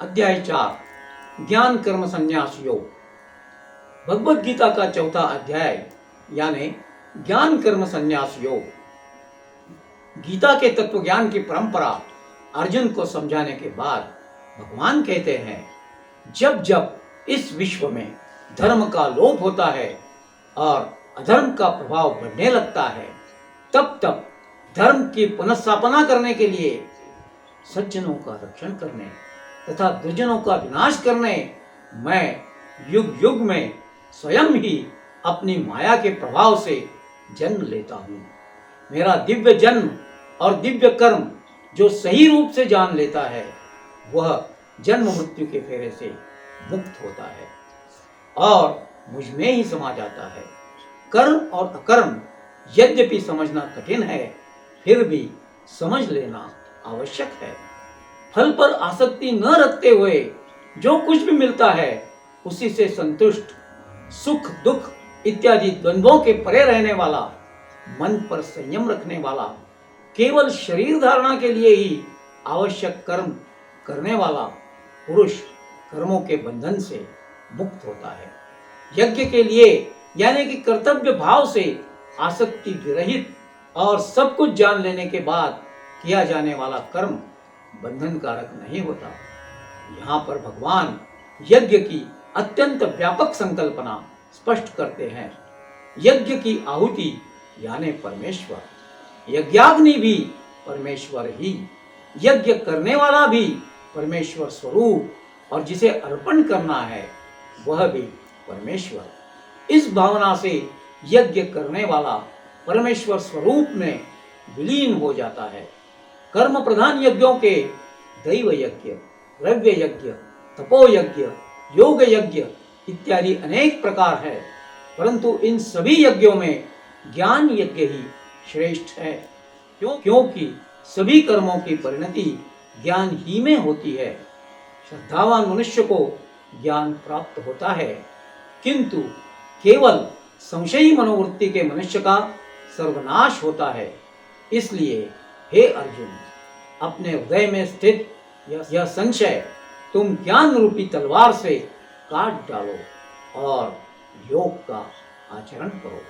अध्याय 4 ज्ञान कर्म संन्यास योग। भगवत गीता का चौथा अध्याय यानी ज्ञान कर्म संन्यास योग। गीता के तत्व ज्ञान की परंपरा अर्जुन को समझाने के बाद भगवान कहते हैं, जब जब इस विश्व में धर्म का लोप होता है और अधर्म का प्रभाव बढ़ने लगता है, तब तब धर्म की पुनर्स्थापना करने के लिए सज्जनों का रक्षण करने तथा दुर्जनों का विनाश करने मैं युग युग में स्वयं ही अपनी माया के प्रभाव से जन्म लेता हूँ। मेरा दिव्य जन्म और दिव्य कर्म जो सही रूप से जान लेता है, वह जन्म मृत्यु के फेरे से मुक्त होता है और मुझ में ही समा जाता है। कर्म और अकर्म यद्यपि समझना कठिन है, फिर भी समझ लेना आवश्यक है। फल पर आसक्ति न रखते हुए जो कुछ भी मिलता है उसी से संतुष्ट, सुख दुख इत्यादि द्वंद्वों के परे रहने वाला, मन पर संयम रखने वाला, केवल शरीर धारणा के लिए ही आवश्यक कर्म करने वाला पुरुष कर्मों के बंधन से मुक्त होता है। यज्ञ के लिए यानी कि कर्तव्य भाव से आसक्ति विरहित और सब कुछ जान लेने के बाद किया जाने वाला कर्म बंधन कारक नहीं होता। यहाँ पर भगवान यज्ञ की अत्यंत व्यापक संकल्पना स्पष्ट करते हैं। यज्ञ की आहुति यानी परमेश्वर, यज्ञाग्नि भी परमेश्वर ही, यज्ञ करने वाला भी परमेश्वर स्वरूप और जिसे अर्पण करना है वह भी परमेश्वर। इस भावना से यज्ञ करने वाला परमेश्वर स्वरूप में विलीन हो जाता है। कर्म प्रधान यज्ञों के दैव यज्ञ, द्रव्य यज्ञ, तपो यज्ञ, योग यज्ञ इत्यादि अनेक प्रकार है, परंतु इन सभी यज्ञों में ज्ञान यज्ञ ही श्रेष्ठ है। क्योंकि सभी कर्मों की परिणति ज्ञान ही में होती है। श्रद्धावान मनुष्य को ज्ञान प्राप्त होता है, किंतु केवल संशयी मनोवृत्ति के मनुष्य का सर्वनाश होता है। इसलिए हे अर्जुन, अपने हृदय में स्थित यह संशय तुम ज्ञान रूपी तलवार से काट डालो और योग का आचरण करो।